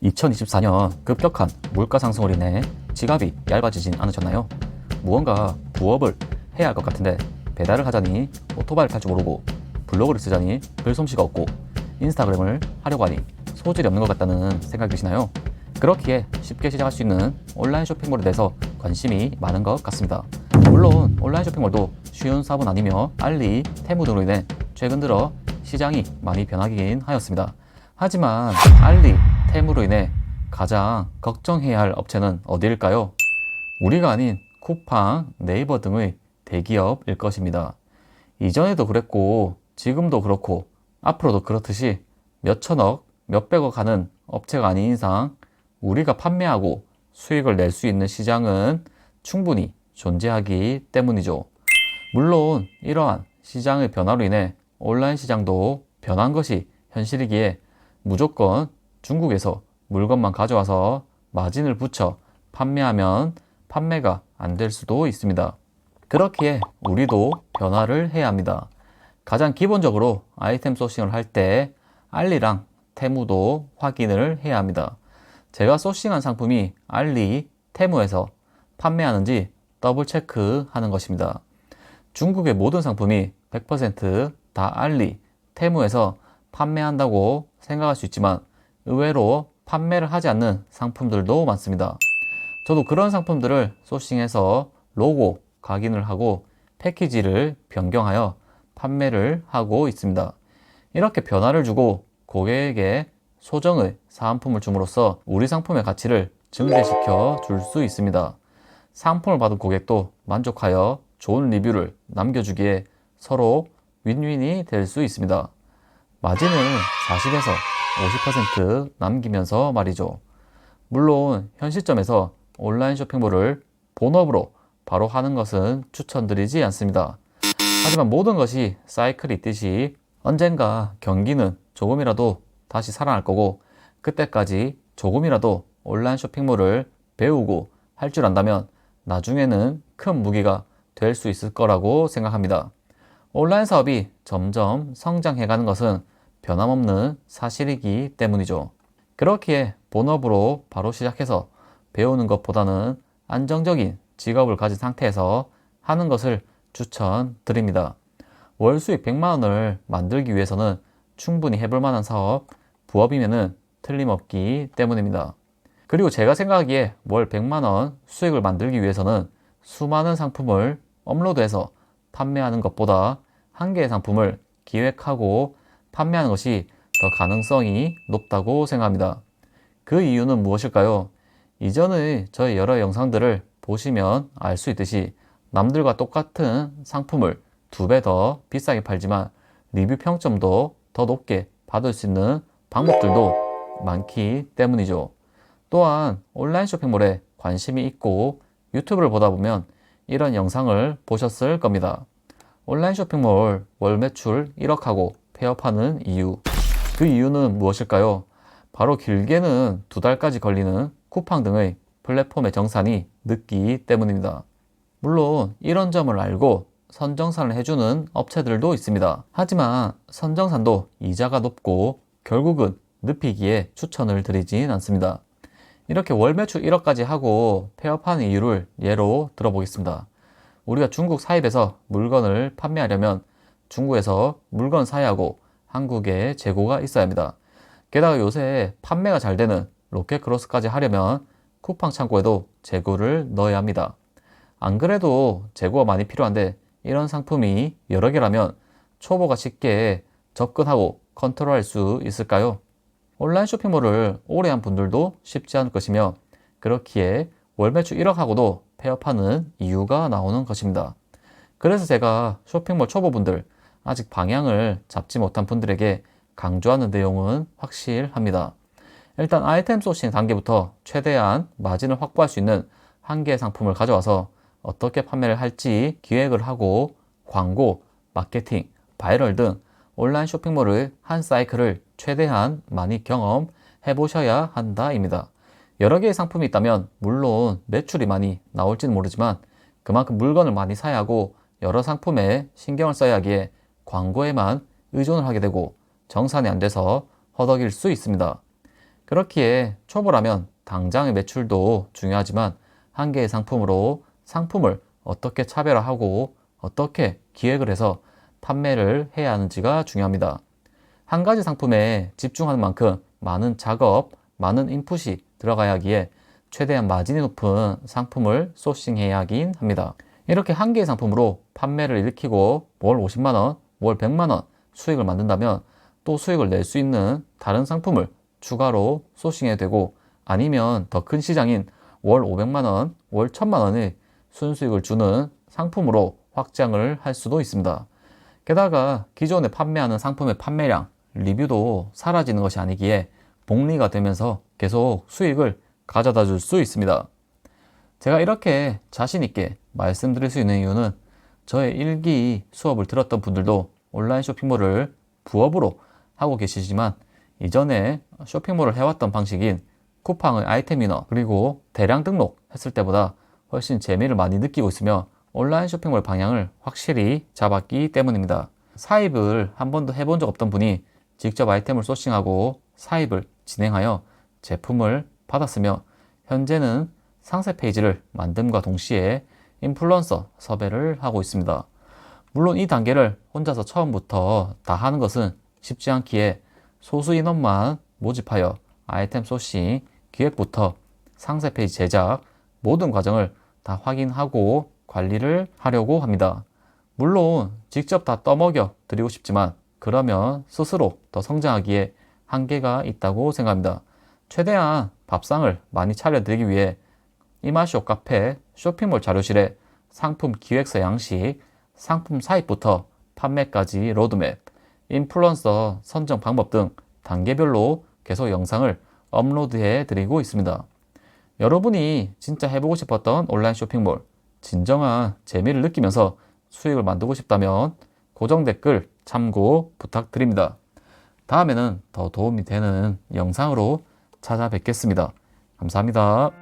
2024년 급격한 물가 상승으로 인해 지갑이 얇아지진 않으셨나요? 무언가 부업을 해야 할 것 같은데 배달을 하자니 오토바이를 탈 줄 모르고 블로그를 쓰자니 글솜씨가 없고 인스타그램을 하려고 하니 소질이 없는 것 같다는 생각이 드시나요? 그렇기에 쉽게 시작할 수 있는 온라인 쇼핑몰에 대해서 관심이 많은 것 같습니다. 물론 온라인 쇼핑몰도 쉬운 사업은 아니며 알리, 테무 등으로 인해 최근 들어 시장이 많이 변하긴 하였습니다. 하지만 알리, 테무로 인해 가장 걱정해야 할 업체는 어디일까요? 우리가 아닌 쿠팡, 네이버 등의 대기업일 것입니다. 이전에도 그랬고 지금도 그렇고 앞으로도 그렇듯이 몇천억, 몇백억 하는 업체가 아닌 이상 우리가 판매하고 수익을 낼 수 있는 시장은 충분히 존재하기 때문이죠. 물론 이러한 시장의 변화로 인해 온라인 시장도 변한 것이 현실이기에 무조건 중국에서 물건만 가져와서 마진을 붙여 판매하면 판매가 안 될 수도 있습니다. 그렇기에 우리도 변화를 해야 합니다. 가장 기본적으로 아이템 소싱을 할 때 알리랑 테무도 확인을 해야 합니다. 제가 소싱한 상품이 알리, 테무에서 판매하는지 더블 체크하는 것입니다. 중국의 모든 상품이 100%다 알리, 테무에서 판매한다고 생각할 수 있지만 의외로 판매를 하지 않는 상품들도 많습니다. 저도 그런 상품들을 소싱해서 로고 각인을 하고 패키지를 변경하여 판매를 하고 있습니다. 이렇게 변화를 주고 고객에게 소정의 사은품을 줌으로써 우리 상품의 가치를 증대시켜 줄 수 있습니다. 상품을 받은 고객도 만족하여 좋은 리뷰를 남겨주기에 서로 윈윈이 될 수 있습니다. 마진은 40에서 50% 남기면서 말이죠. 물론 현 시점에서 온라인 쇼핑몰을 본업으로 바로 하는 것은 추천드리지 않습니다. 하지만 모든 것이 사이클이 있듯이 언젠가 경기는 조금이라도 다시 살아날 거고 그때까지 조금이라도 온라인 쇼핑몰을 배우고 할 줄 안다면 나중에는 큰 무기가 될 수 있을 거라고 생각합니다. 온라인 사업이 점점 성장해가는 것은 변함없는 사실이기 때문이죠. 그렇기에 본업으로 바로 시작해서 배우는 것보다는 안정적인 직업을 가진 상태에서 하는 것을 추천드립니다. 월 수익 100만 원을 만들기 위해서는 충분히 해볼 만한 사업, 부업이면은 틀림없기 때문입니다. 그리고 제가 생각하기에 월 100만 원 수익을 만들기 위해서는 수많은 상품을 업로드해서 판매하는 것보다 한 개의 상품을 기획하고 판매하는 것이 더 가능성이 높다고 생각합니다. 그 이유는 무엇일까요? 이전의 저의 여러 영상들을 보시면 알 수 있듯이 남들과 똑같은 상품을 2배 더 비싸게 팔지만 리뷰 평점도 더 높게 받을 수 있는 방법들도 많기 때문이죠. 또한 온라인 쇼핑몰에 관심이 있고 유튜브를 보다 보면 이런 영상을 보셨을 겁니다. 온라인 쇼핑몰 월 매출 1억 하고 폐업하는 이유. 그 이유는 무엇일까요? 바로 길게는 2달까지 걸리는 쿠팡 등의 플랫폼의 정산이 늦기 때문입니다. 물론 이런 점을 알고 선정산을 해주는 업체들도 있습니다. 하지만 선정산도 이자가 높고 결국은 늪이기에 추천을 드리진 않습니다. 이렇게 월 매출 1억까지 하고 폐업하는 이유를 예로 들어보겠습니다. 우리가 중국 사입에서 물건을 판매하려면 중국에서 물건 사야 하고 한국에 재고가 있어야 합니다. 게다가 요새 판매가 잘 되는 로켓크로스까지 하려면 쿠팡 창고에도 재고를 넣어야 합니다. 안 그래도 재고가 많이 필요한데 이런 상품이 여러 개라면 초보가 쉽게 접근하고 컨트롤할 수 있을까요? 온라인 쇼핑몰을 오래 한 분들도 쉽지 않을 것이며 그렇기에 월 매출 1억 하고도 폐업하는 이유가 나오는 것입니다. 그래서 제가 쇼핑몰 초보분들, 아직 방향을 잡지 못한 분들에게 강조하는 내용은 확실합니다. 일단 아이템 소싱 단계부터 최대한 마진을 확보할 수 있는 한 개의 상품을 가져와서 어떻게 판매를 할지 기획을 하고 광고, 마케팅, 바이럴 등 온라인 쇼핑몰의 한 사이클을 최대한 많이 경험해 보셔야 한다입니다. 여러 개의 상품이 있다면 물론 매출이 많이 나올지는 모르지만 그만큼 물건을 많이 사야 하고 여러 상품에 신경을 써야 하기에 광고에만 의존을 하게 되고 정산이 안 돼서 허덕일 수 있습니다. 그렇기에 초보라면 당장의 매출도 중요하지만 한 개의 상품으로 상품을 어떻게 차별화하고 어떻게 기획을 해서 판매를 해야 하는지가 중요합니다. 한 가지 상품에 집중하는 만큼 많은 작업, 많은 인풋이 들어가야 하기에 최대한 마진이 높은 상품을 소싱해야 하긴 합니다. 이렇게 한 개의 상품으로 판매를 일으키고 월 50만원, 월 100만원 수익을 만든다면 또 수익을 낼 수 있는 다른 상품을 추가로 소싱해야 되고, 아니면 더 큰 시장인 월 500만원, 월 1000만원의 순수익을 주는 상품으로 확장을 할 수도 있습니다. 게다가 기존에 판매하는 상품의 판매량, 리뷰도 사라지는 것이 아니기에 복리가 되면서 계속 수익을 가져다 줄 수 있습니다. 제가 이렇게 자신 있게 말씀드릴 수 있는 이유는 저의 일기 수업을 들었던 분들도 온라인 쇼핑몰을 부업으로 하고 계시지만 이전에 쇼핑몰을 해왔던 방식인 쿠팡의 아이템 인어 그리고 대량 등록 했을 때보다 훨씬 재미를 많이 느끼고 있으며 온라인 쇼핑몰 방향을 확실히 잡았기 때문입니다. 사입을 한 번도 해본 적 없던 분이 직접 아이템을 소싱하고 사입을 진행하여 제품을 받았으며, 현재는 상세 페이지를 만듦과 동시에 인플루언서 섭외를 하고 있습니다. 물론 이 단계를 혼자서 처음부터 다 하는 것은 쉽지 않기에 소수 인원만 모집하여 아이템 소싱, 기획부터 상세 페이지 제작 모든 과정을 다 확인하고 관리를 하려고 합니다. 물론 직접 다 떠먹여 드리고 싶지만 그러면 스스로 더 성장하기에 한계가 있다고 생각합니다. 최대한 밥상을 많이 차려드리기 위해 이마쇼 카페 쇼핑몰 자료실에 상품 기획서 양식, 상품 사입부터 판매까지 로드맵, 인플루언서 선정 방법 등 단계별로 계속 영상을 업로드해 드리고 있습니다. 여러분이 진짜 해보고 싶었던 온라인 쇼핑몰, 진정한 재미를 느끼면서 수익을 만들고 싶다면 고정 댓글 참고 부탁드립니다. 다음에는 더 도움이 되는 영상으로 찾아뵙겠습니다. 감사합니다.